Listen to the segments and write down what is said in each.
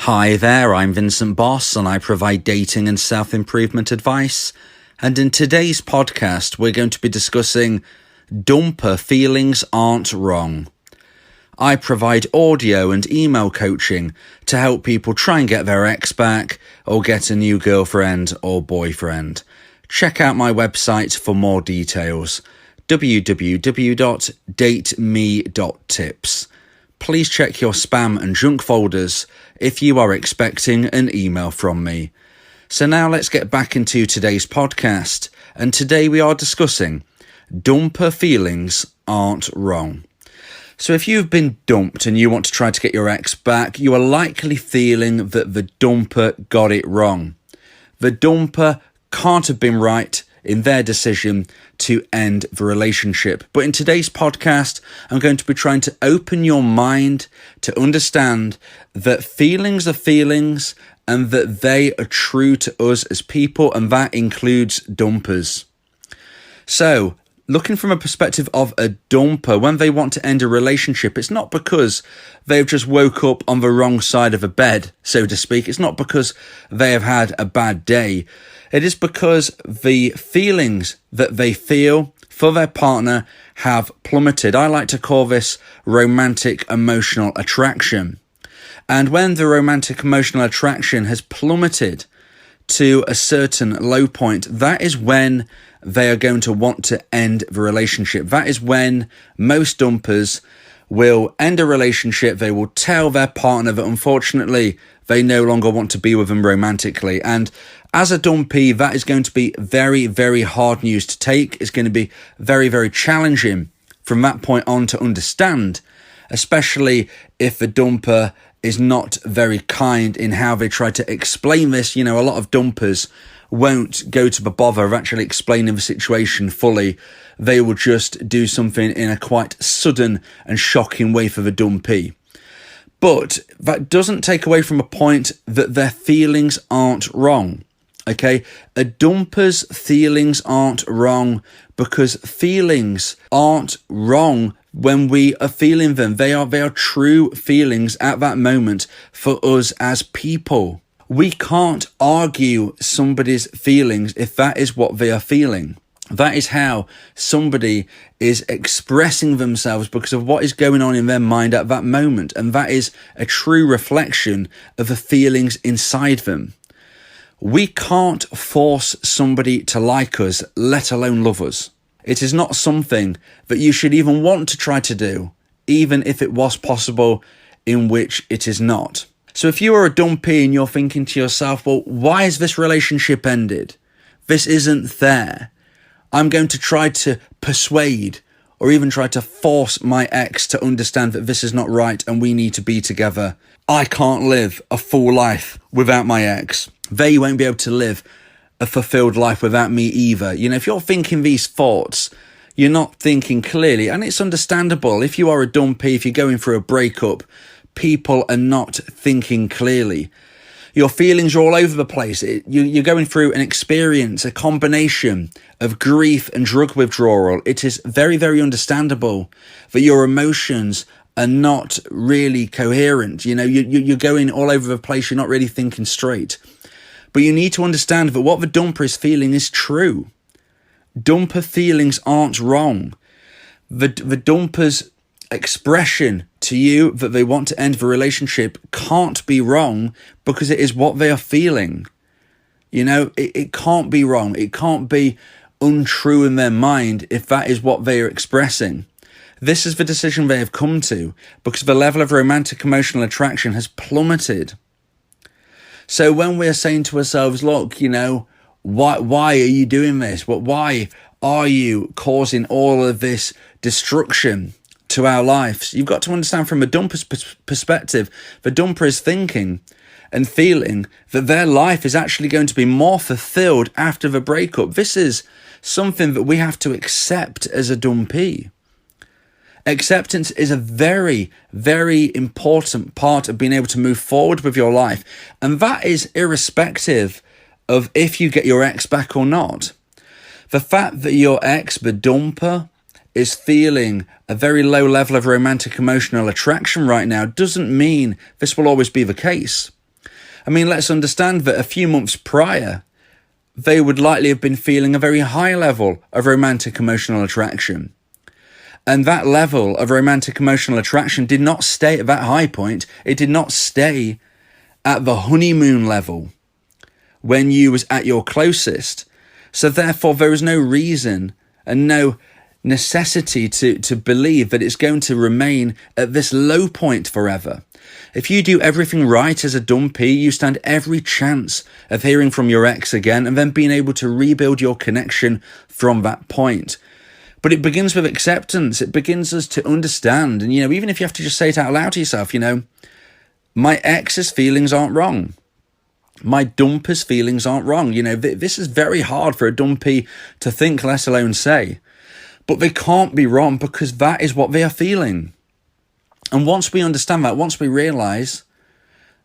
Hi there, I'm Vincent Boss and I provide dating and self-improvement advice. And in today's podcast, we're going to be discussing dumper feelings aren't wrong. I provide audio and email coaching to help people try and get their ex back or get a new girlfriend or boyfriend. Check out my website for more details, www.dateme.tips. Please check your spam and junk folders if you are expecting an email from me. So now let's get back into today's podcast. And today we are discussing dumper feelings aren't wrong. So if you've been dumped and you want to try to get your ex back, you are likely feeling that the dumper got it wrong. The dumper can't have been right in their decision to end the relationship. But in today's podcast, I'm going to be trying to open your mind to understand that feelings are feelings and that they are true to us as people, and that includes dumpers. So, looking from a perspective of a dumper, when they want to end a relationship, it's not because they've just woke up on the wrong side of a bed, so to speak. It's not because they have had a bad day. It is because the feelings that they feel for their partner have plummeted. I like to call this romantic emotional attraction. And when the romantic emotional attraction has plummeted to a certain low point, that is when they are going to want to end the relationship. That is when most dumpers will end a relationship. They will tell their partner that unfortunately they no longer want to be with them romantically. And as a dumpee, that is going to be very, very hard news to take. It's going to be very, very challenging from that point on to understand, especially if the dumper is not very kind in how they try to explain this. You know, a lot of dumpers won't go to the bother of actually explaining the situation fully. They will just do something in a quite sudden and shocking way for the dumpee. But that doesn't take away from a point that their feelings aren't wrong. Okay, a dumper's feelings aren't wrong because feelings aren't wrong when we are feeling them. They are true feelings at that moment for us as people. We can't argue somebody's feelings if that is what they are feeling. That is how somebody is expressing themselves because of what is going on in their mind at that moment. And that is a true reflection of the feelings inside them. We can't force somebody to like us, let alone love us. It is not something that you should even want to try to do, even if it was possible, in which it is not. So if you are a dumpee and you're thinking to yourself, well, why is this relationship ended? This isn't fair. I'm going to try to persuade or even try to force my ex to understand that this is not right and we need to be together. I can't live a full life without my ex. They won't be able to live a fulfilled life without me either. You know, if you're thinking these thoughts, you're not thinking clearly. And it's understandable. If you are a dumpee, if you're going through a breakup, people are not thinking clearly. Your feelings are all over the place. You're going through an experience, a combination of grief and drug withdrawal. It is very, very understandable that your emotions are not really coherent. You know, you're going all over the place. You're not really thinking straight. But you need to understand that what the dumper is feeling is true. Dumper feelings aren't wrong. The dumper's expression to you that they want to end the relationship can't be wrong because it is what they are feeling. You know, it can't be wrong. It can't be untrue in their mind if that is what they are expressing. This is the decision they have come to because the level of romantic emotional attraction has plummeted. So when we're saying to ourselves, look, you know, why are you doing this? Why are you causing all of this destruction to our lives? You've got to understand from a dumper's perspective, the dumper is thinking and feeling that their life is actually going to be more fulfilled after the breakup. This is something that we have to accept as a dumpee. Acceptance is a very, very important part of being able to move forward with your life. And that is irrespective of if you get your ex back or not. The fact that your ex, the dumper, is feeling a very low level of romantic emotional attraction right now doesn't mean this will always be the case. I mean, let's understand that a few months prior, they would likely have been feeling a very high level of romantic emotional attraction. And that level of romantic emotional attraction did not stay at that high point. It did not stay at the honeymoon level when you was at your closest. So therefore, there is no reason and no necessity to believe that it's going to remain at this low point forever. If you do everything right as a dumpee, you stand every chance of hearing from your ex again and then being able to rebuild your connection from that point. But it begins with acceptance. It begins us to understand. And, even if you have to just say it out loud to yourself, my ex's feelings aren't wrong. My dumper's feelings aren't wrong. This is very hard for a dumpee to think, let alone say. But they can't be wrong because that is what they are feeling. And once we understand that, once we realise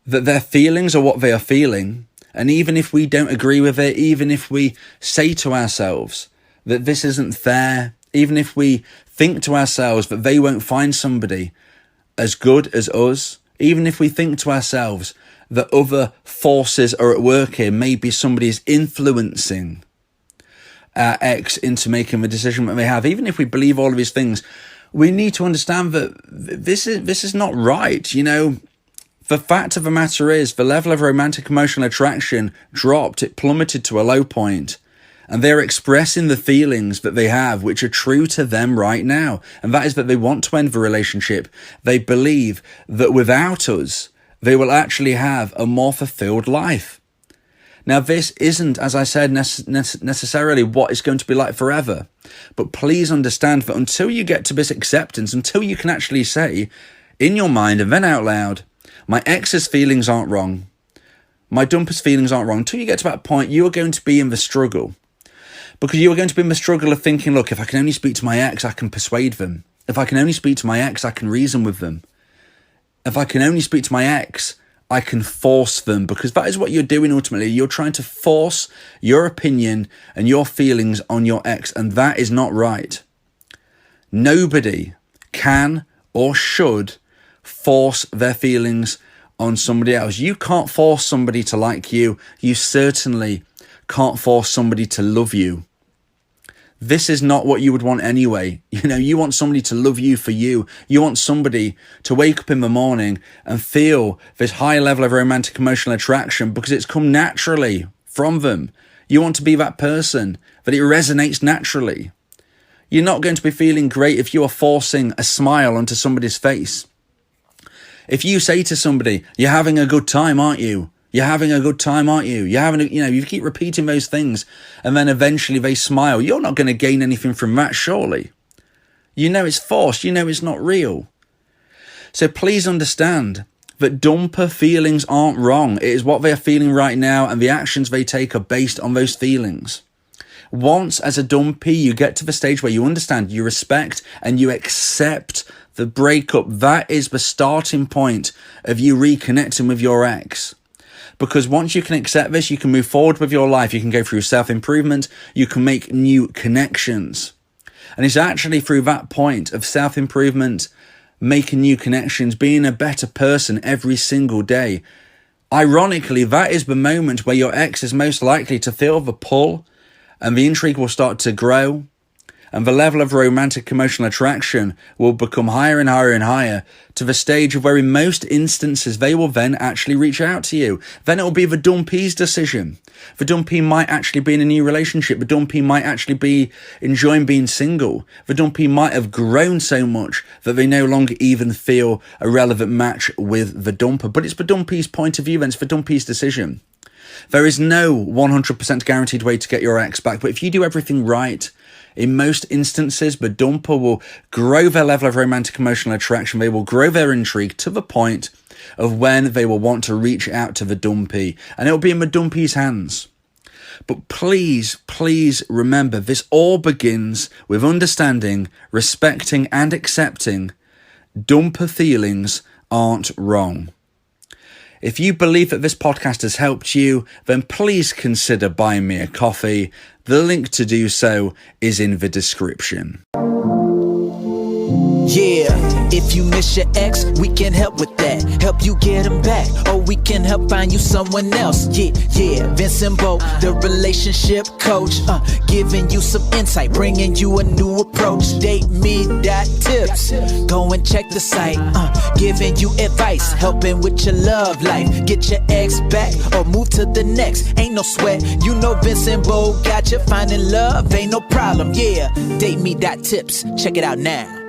that their feelings are what they are feeling, and even if we don't agree with it, even if we say to ourselves that this isn't fair, even if we think to ourselves that they won't find somebody as good as us, even if we think to ourselves that other forces are at work here, maybe somebody is influencing our ex into making the decision that they have, even if we believe all of these things, we need to understand that this is not right. The fact of the matter is the level of romantic emotional attraction dropped. It plummeted to a low point. And they're expressing the feelings that they have, which are true to them right now. And that is that they want to end the relationship. They believe that without us, they will actually have a more fulfilled life. Now, this isn't, as I said, necessarily what it's going to be like forever. But please understand that until you get to this acceptance, until you can actually say in your mind and then out loud, my ex's feelings aren't wrong, my dumper's feelings aren't wrong, until you get to that point, you are going to be in the struggle. Because you are going to be in the struggle of thinking, look, if I can only speak to my ex, I can persuade them. If I can only speak to my ex, I can reason with them. If I can only speak to my ex, I can force them, because that is what you're doing ultimately. You're trying to force your opinion and your feelings on your ex, and that is not right. Nobody can or should force their feelings on somebody else. You can't force somebody to like you. You certainly can't force somebody to love you. This is not what you would want anyway. You want somebody to love you for you. You want somebody to wake up in the morning and feel this high level of romantic emotional attraction because it's come naturally from them. You want to be that person, that it resonates naturally. You're not going to be feeling great if you are forcing a smile onto somebody's face. If you say to somebody, you're having a good time, aren't you? You're having a good time, aren't you? You keep repeating those things and then eventually they smile. You're not going to gain anything from that, surely. It's forced. It's not real. So please understand that dumper feelings aren't wrong. It is what they are feeling right now, and the actions they take are based on those feelings. Once, as a dumpee, you get to the stage where you understand, you respect, and you accept the breakup, that is the starting point of you reconnecting with your ex. Because once you can accept this, you can move forward with your life. You can go through self-improvement. You can make new connections. And it's actually through that point of self-improvement, making new connections, being a better person every single day. Ironically, that is the moment where your ex is most likely to feel the pull, and the intrigue will start to grow. And the level of romantic emotional attraction will become higher and higher and higher to the stage of where in most instances they will then actually reach out to you. Then it will be the dumpee's decision. The dumpee might actually be in a new relationship. The dumpee might actually be enjoying being single. The dumpee might have grown so much that they no longer even feel a relevant match with the dumper. But it's the dumpee's point of view, and it's the dumpee's decision. There is no 100% guaranteed way to get your ex back, but if you do everything right, in most instances, the dumper will grow their level of romantic emotional attraction. They will grow their intrigue to the point of when they will want to reach out to the dumpee, and it will be in the dumpee's hands. But please, please remember, this all begins with understanding, respecting, and accepting dumper feelings aren't wrong. If you believe that this podcast has helped you, then please consider buying me a coffee. The link to do so is in the description. Yeah, If you miss your ex, we can help with that. Help you get him back, or we can help find you someone else. Yeah, Vincent Bo, the relationship coach, giving you some insight, bringing you a new approach. DateMe.tips, go and check the site, giving you advice, helping with your love life. Get your ex back or move to the next. Ain't no sweat, you know Vincent Bo got you. Finding love ain't no problem, yeah. DateMe.tips, check it out now.